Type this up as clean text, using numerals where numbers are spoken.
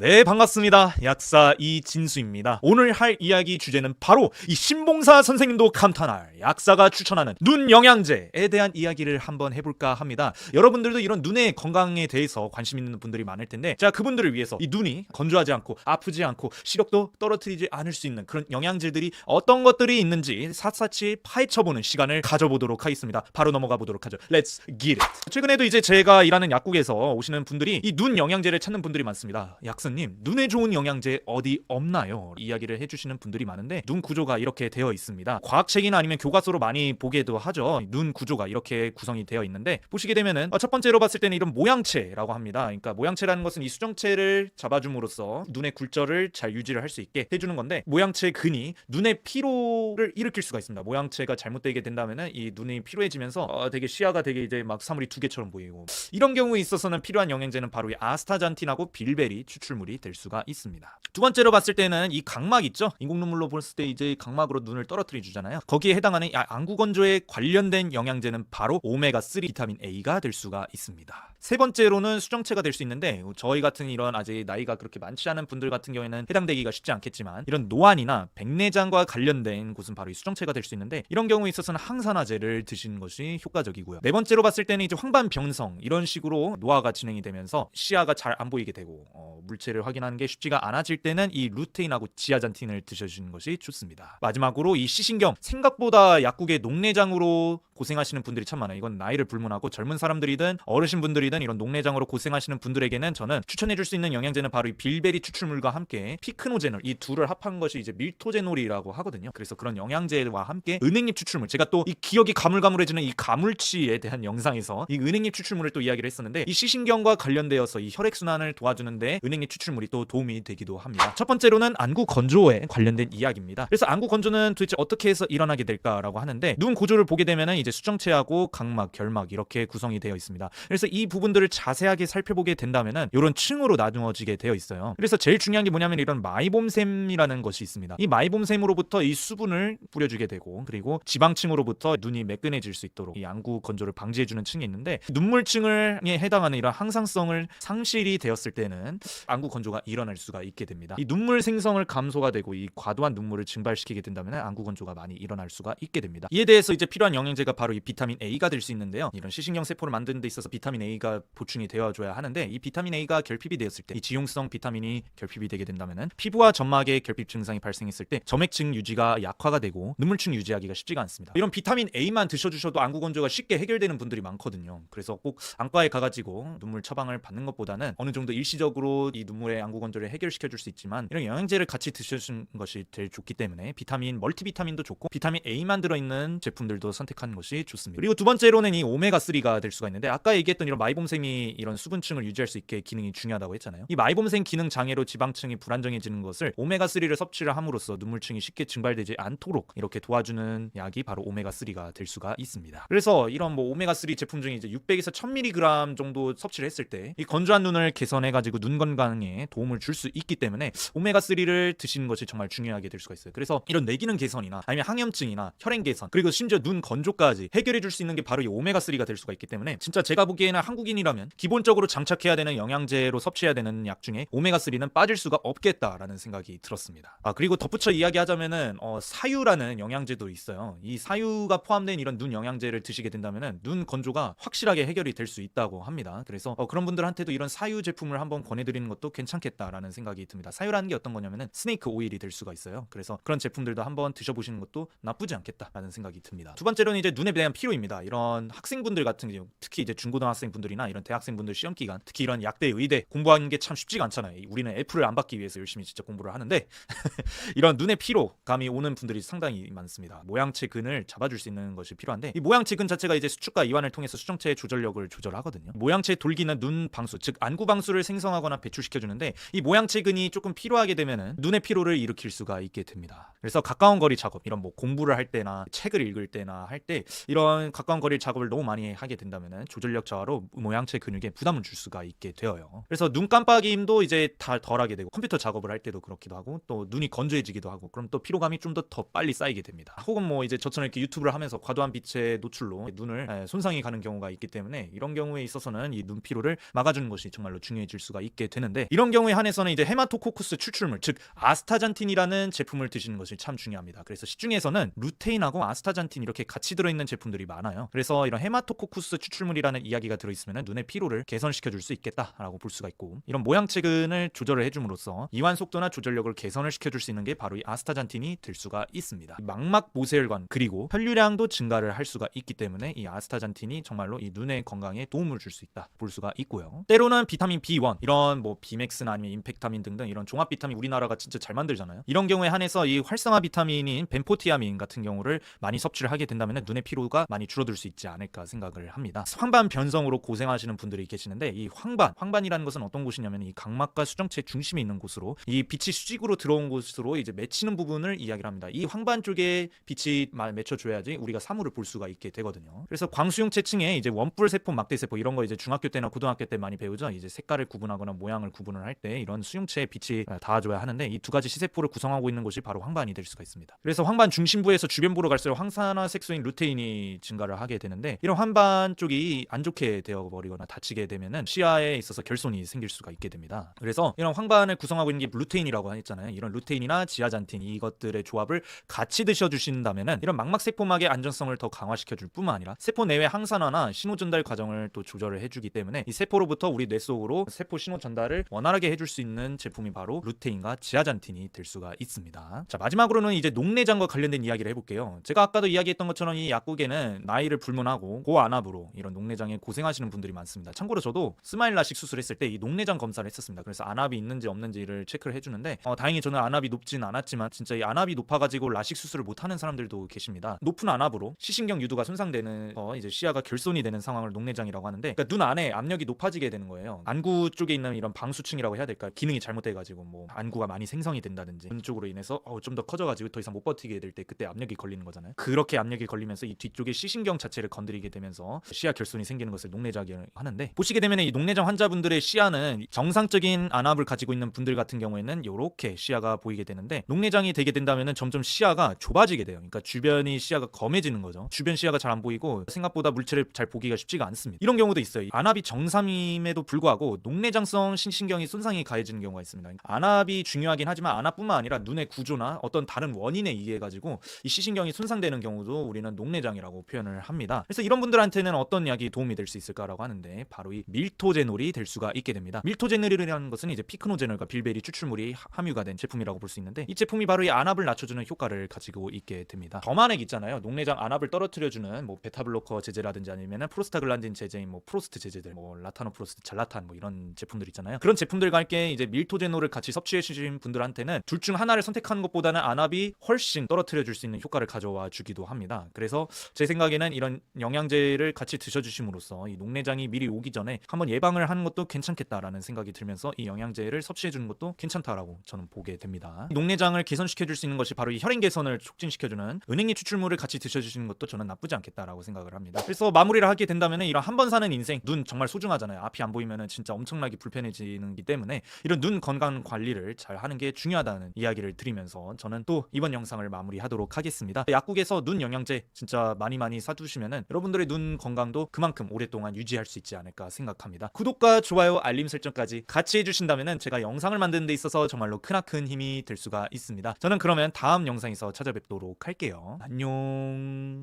네, 반갑습니다. 약사 이진수입니다. 오늘 할 이야기 주제는 바로 이 신봉사 선생님도 감탄할 약사가 추천하는 눈 영양제에 대한 이야기를 한번 해볼까 합니다. 여러분들도 이런 눈의 건강에 대해서 관심 있는 분들이 많을 텐데, 자, 그분들을 위해서 이 눈이 건조하지 않고 아프지 않고 시력도 떨어뜨리지 않을 수 있는 그런 영양제들이 어떤 것들이 있는지 샅샅이 파헤쳐보는 시간을 가져보도록 하겠습니다. 바로 넘어가 보도록 하죠. Let's get it. 최근에도 이제 제가 일하는 약국에서 오시는 분들이 이 눈 영양제를 찾는 분들이 많습니다. 약사님, 눈에 좋은 영양제 어디 없나요? 이야기를 해주시는 분들이 많은데, 눈 구조가 이렇게 되어 있습니다. 과학책이나 아니면 교과서로 많이 보게도 하죠. 눈 구조가 이렇게 구성이 되어 있는데, 보시게 되면은 첫 번째로 봤을 때는 이런 모양체라고 합니다. 그러니까 모양체라는 것은 이 수정체를 잡아줌으로써 눈의 굴절을 잘 유지를 할 수 있게 해주는 건데, 모양체 근이 눈의 피로를 일으킬 수가 있습니다. 모양체가 잘못되게 된다면은 이 눈이 피로해지면서 되게 시야가 되게 이제 막 사물이 두 개처럼 보이고, 이런 경우에 있어서는 필요한 영양제는 바로 이 아스타잔틴하고 빌베리 추출물이 될 수가 있습니다. 두 번째로 봤을 때는 이 각막 있죠? 인공 눈물로 봤을 때 이제 각막으로 눈을 떨어뜨려 주잖아요. 거기에 해당하는 안구 건조에 관련된 영양제는 바로 오메가3 비타민 A가 될 수가 있습니다. 세 번째로는 수정체가 될 수 있는데, 저희 같은 이런 아직 나이가 그렇게 많지 않은 분들 같은 경우에는 해당되기가 쉽지 않겠지만, 이런 노안이나 백내장과 관련된 곳은 바로 이 수정체가 될 수 있는데, 이런 경우에 있어서는 항산화제를 드시는 것이 효과적이고요. 네 번째로 봤을 때는 이제 황반변성, 이런 식으로 노화가 진행이 되면서 시야가 잘 안 보이게 되고 물체를 확인하는 게 쉽지가 않아질 때는 이 루테인하고 지아잔틴을 드셔주는 것이 좋습니다. 마지막으로 이 시신경, 생각보다 약국의 녹내장으로 고생하시는 분들이 참 많아요. 이건 나이를 불문하고 젊은 사람들이든 어르신분들이든 이런 녹내장으로 고생하시는 분들에게는 저는 추천해줄 수 있는 영양제는 바로 이 빌베리 추출물과 함께 피크노제놀, 이 둘을 합한 것이 이제 밀토제놀이라고 하거든요. 그래서 그런 영양제와 함께 은행잎 추출물, 제가 또 이 기억이 가물가물해지는 이 가물치에 대한 영상에서 이 은행잎 추출물을 또 이야기를 했었는데, 이 시신경과 관련되어서 이 혈액순환을 도와주는데 은행잎 추출물이 또 도움이 되기도 합니다. 첫 번째로는 안구 건조에 관련된 이야기입니다. 그래서 안구 건조는 도대체 어떻게 해서 일어나게 될까라고 하는데, 눈 구조를 보게 되면은 이제 수정체하고 각막, 결막 이렇게 구성이 되어 있습니다. 그래서 이 부분들을 자세하게 살펴보게 된다면은 이런 층으로 나누어지게 되어 있어요. 그래서 제일 중요한 게 뭐냐면 이런 마이봄샘이라는 것이 있습니다. 이 마이봄샘으로부터 이 수분을 뿌려주게 되고, 그리고 지방층으로부터 눈이 매끈해질 수 있도록 이 안구 건조를 방지해주는 층이 있는데, 눈물층에 해당하는 이런 항상성을 상실이 되었을 때는 안구 건조가 일어날 수가 있게 됩니다. 이 눈물 생성을 감소가 되고 이 과도한 눈물을 증발시키게 된다면 안구 건조가 많이 일어날 수가 있게 됩니다. 이에 대해서 이제 필요한 영양제가 바로 이 비타민 A가 될 수 있는데요. 이런 시신경 세포를 만드는 데 있어서 비타민 A가 보충이 되어줘야 하는데, 이 비타민 A가 결핍이 되었을 때, 이 지용성 비타민이 결핍이 되게 된다면 피부와 점막에 결핍 증상이 발생했을 때 점액층 유지가 약화가 되고 눈물층 유지하기가 쉽지가 않습니다. 이런 비타민 A만 드셔주셔도 안구 건조가 쉽게 해결되는 분들이 많거든요. 그래서 꼭 안과에 가가지고 눈물 처방을 받는 것보다는 어느 정도 일시적으로 이 눈물의 안구 건조를 해결시켜 줄 수 있지만, 이런 영양제를 같이 드셔주는 것이 제일 좋기 때문에 비타민, 멀티비타민도 좋고 비타민 A만 들어있는 제품들도 선택하는 것이 좋습니다. 그리고 두 번째로는 이 오메가3가 될 수가 있는데, 아까 얘기했던 이런 마이봄샘이 이런 수분층을 유지할 수 있게 기능이 중요하다고 했잖아요. 이 마이봄샘 기능 장애로 지방층이 불안정해지는 것을 오메가3를 섭취를 함으로써 눈물층이 쉽게 증발되지 않도록 이렇게 도와주는 약이 바로 오메가3가 될 수가 있습니다. 그래서 이런 뭐 오메가3 제품 중에 이제 600에서 1000mg 정도 섭취를 했을 때 이 건조한 눈을 개선해가지고 눈 건강에 도움을 줄 수 있기 때문에 오메가3를 드시는 것이 정말 중요하게 될 수가 있어요. 그래서 이런 뇌기능 개선이나 아니면 항염증이나 혈행 개선, 그리고 심지어 눈 건조까지 해결해 줄 수 있는 게 바로 이 오메가3가 될 수가 있기 때문에, 진짜 제가 보기에는 한국인이라면 기본적으로 장착해야 되는 영양제로 섭취해야 되는 약 중에 오메가3는 빠질 수가 없겠다라는 생각이 들었습니다. 그리고 덧붙여 이야기하자면은 사유라는 영양제도 있어요. 이 사유가 포함된 이런 눈 영양제를 드시게 된다면은 눈 건조가 확실하게 해결이 될 수 있다고 합니다. 그래서 그런 분들한테도 이런 사유 제품을 한번 권해드리는 것도 괜찮겠다라는 생각이 듭니다. 사유라는 게 어떤 거냐면은 스네이크 오일이 될 수가 있어요. 그래서 그런 제품들도 한번 드셔보시는 것도 나쁘지 않겠다라는 생각이 듭니다. 두 번째로는 이제 눈에 대한 피로입니다. 이런 학생분들 같은 경우, 특히 이제 중고등학생분들이나 이런 대학생분들 시험 기간, 특히 이런 약대 의대 공부하는 게 참 쉽지가 않잖아요. 우리는 F를 안 받기 위해서 열심히 진짜 공부를 하는데 이런 눈의 피로감이 오는 분들이 상당히 많습니다. 모양체 근을 잡아줄 수 있는 것이 필요한데, 이 모양체 근 자체가 이제 수축과 이완을 통해서 수정체의 조절력을 조절하거든요. 모양체 돌기는 눈 방수, 즉 안구 방수를 생성하거나 배출시켜주는데, 이 모양체 근이 조금 필요하게 되면은 눈의 피로를 일으킬 수가 있게 됩니다. 그래서 가까운 거리 작업, 이런 뭐 공부를 할 때나 책을 읽을 때나 할 때 이런 가까운 거리 작업을 너무 많이 하게 된다면은 조절력 저하로 모양체 근육에 부담을 줄 수가 있게 되어요. 그래서 눈 깜빡임도 이제 다 덜하게 되고 컴퓨터 작업을 할 때도 그렇기도 하고 또 눈이 건조해지기도 하고 그럼 또 피로감이 좀 더 빨리 쌓이게 됩니다. 혹은 뭐 이제 저처럼 이렇게 유튜브를 하면서 과도한 빛의 노출로 눈을 손상이 가는 경우가 있기 때문에 이런 경우에 있어서는 이 눈 피로를 막아주는 것이 정말로 중요해질 수가 있게 되는데 이런 경우에 한해서는 이제 헤마토코쿠스 추출물 즉 아스타잔틴이라는 제품을 드시는 것이 참 중요합니다. 그래서 시중에서는 루테인하고 아스타잔틴 이렇게 같이 들어있는 제품들이 많아요. 그래서 이런 헤마토코쿠스 추출물이라는 이야기가 들어있으면 눈의 피로를 개선시켜 줄 수 있겠다라고 볼 수가 있고 이런 모양체근을 조절을 해줌으로써 이완 속도나 조절력을 개선을 시켜줄 수 있는 게 바로 이 아스타잔틴이 될 수가 있습니다. 망막 모세혈관 그리고 혈류량도 증가를 할 수가 있기 때문에 이 아스타잔틴이 정말로 이 눈의 건강에 도움을 줄 수 있다 볼 수가 있고요. 때로는 비타민 B1 이런 뭐 비맥스나 아니면 임팩타민 등등 이런 종합 비타민 우리나라가 진짜 잘 만들잖아요. 이런 경우에 한해서 이 활성화 비타민인 벤포티아민 같은 경우를 많이 섭취를 하게 된다면 눈의 피로가 많이 줄어들 수 있지 않을까 생각을 합니다. 황반 변성으로 고생하시는 분들이 계시는데 이 황반이라는 것은 어떤 곳이냐면 이 각막과 수정체 중심에 있는 곳으로 이 빛이 수직으로 들어온 곳으로 이제 맺히는 부분을 이야기를 합니다. 이 황반 쪽에 빛이 맺혀줘야지 우리가 사물을 볼 수가 있게 되거든요. 그래서 광수용 체층에 이제 원뿔 세포, 막대 세포 이런 거 이제 중학교 때나 고등학교 때 많이 배우죠. 이제 색깔을 구분하거나 모양을 구분을 할 때 이런 수용체에 빛이 닿아줘야 하는데 이 두 가지 시세포를 구성하고 있는 곳이 바로 황반이 될 수가 있습니다. 그래서 황반 중심부에서 주변부로 갈수록 황산화 색소인 루테인이 증가를 하게 되는데 이런 황반 쪽이 안 좋게 되어버리거나 다치게 되면은 시야에 있어서 결손이 생길 수가 있게 됩니다. 그래서 이런 황반을 구성하고 있는 게 루테인이라고 했잖아요. 이런 루테인이나 지아잔틴 이것들의 조합을 같이 드셔주신다면은 이런 망막 세포막의 안전성을 더 강화시켜줄 뿐만 아니라 세포 내외 항산화나 신호 전달 과정을 또 조절을 해주기 때문에 이 세포로부터 우리 뇌 속으로 세포 신호 전달을 원활하게 해줄 수 있는 제품이 바로 루테인과 지아잔틴이 될 수가 있습니다. 자, 마지막으로는 이제 녹내장과 관련된 이야기를 해볼게요. 제가 아까도 이야기했던 것처럼 이 약국에는 나이를 불문하고 고안압으로 이런 녹내장에 고생하시는 분들이 많습니다. 참고로 저도 스마일 라식 수술했을 때 이 녹내장 검사를 했었습니다. 그래서 안압이 있는지 없는지를 체크를 해주는데 다행히 저는 안압이 높진 않았지만 진짜 이 안압이 높아가지고 라식 수술을 못하는 사람들도 계십니다. 높은 안압으로 시신경 유두가 손상되는 이제 시야가 결손이 되는 상황을 녹내장이라고 하는데 그러니까 눈 안에 압력이 높아지게 되는 거예요. 안구 쪽에 있는 이런 방수층이라고 해야 될까 기능이 잘못돼가지고 뭐 안구가 많이 생성이 된다든지 눈 쪽으로 인해서 좀 더 커져가지고 더 이상 못 버티게 될 때 그때 압력이 걸리는 거잖아요. 그렇게 압력이 걸리면서 이 뒤쪽의 시신경 자체를 건드리게 되면서 시야 결손이 생기는 것을 녹내장이라고 하는데 보시게 되면 이 녹내장 환자분들의 시야는 정상적인 안압을 가지고 있는 분들 같은 경우에는 이렇게 시야가 보이게 되는데 녹내장이 되게 된다면은 점점 시야가 좁아지게 돼요. 그러니까 주변이 시야가 검해지는 거죠. 주변 시야가 잘 안 보이고 생각보다 물체를 잘 보기가 쉽지가 않습니다. 이런 경우도 있어요. 안압이 정상임에도 불구하고 녹내장성 신신경이 손상이 가해지는 경우가 있습니다. 안압이 중요하긴 하지만 안압뿐만 아니라 눈의 구조나 어떤 다른 원인에 의해 가지고 이 시신경이 손상되는 경우도 우리는 녹내장이라고 표현을 합니다. 그래서 이런 분들한테는 어떤 약이 도움이 될 수 있을까라고 하는데 바로 이 밀토제놀이 될 수가 있게 됩니다. 밀토제놀이라는 것은 이제 피크노제놀과 빌베리 추출물이 함유가 된 제품이라고 볼 수 있는데 이 제품이 바로 이 안압을 낮춰주는 효과를 가지고 있게 됩니다. 더만액 있잖아요. 녹내장 안압을 떨어뜨려주는 뭐 베타블로커 제제라든지 아니면은 프로스타글란딘 제제인 뭐 프로스트 제제들, 뭐 라타노프로스트, 잘라탄 뭐 이런 제품들 있잖아요. 그런 제품들과 함께 이제 밀토제놀을 같이 섭취해 주신 분들한테는 둘 중 하나를 선택하는 것보다는 안압이 훨씬 떨어뜨려 줄 수 있는 효과를 가져와 주기도 합니다. 그래서 제 생각에는 이런 영양제를 같이 드셔주심으로써 이 녹내장이 미리 오기 전에 한번 예방을 하는 것도 괜찮겠다라는 생각이 들면서 이 영양제를 섭취해 주는 것도 괜찮다라고 저는 보게 됩니다. 녹내장을 개선시켜 줄 수 있는 것이 바로 이 혈행 개선을 촉진시켜주는 은행잎 추출물을 같이 드셔주시는 것도 저는 나쁘지 않겠다라고 생각을 합니다. 그래서 마무리를 하게 된다면 이런 한 번 사는 인생 눈 정말 소중하잖아요. 앞이 안 보이면 진짜 엄청나게 불편해지기 때문에 이런 눈 건강 관리를 잘 하는 게 중요하다는 이야기를 드리면서 저는 또 이번 영상을 마무리하도록 하겠습니다. 약국에서 눈 영양제 진짜 많이 사두시면은 여러분들의 눈 건강도 그만큼 오랫동안 유지할 수 있지 않을까 생각합니다. 구독과 좋아요, 알림 설정까지 같이 해주신다면은 제가 영상을 만드는 데 있어서 정말로 크나큰 힘이 될 수가 있습니다. 저는 그러면 다음 영상에서 찾아뵙도록 할게요. 안녕.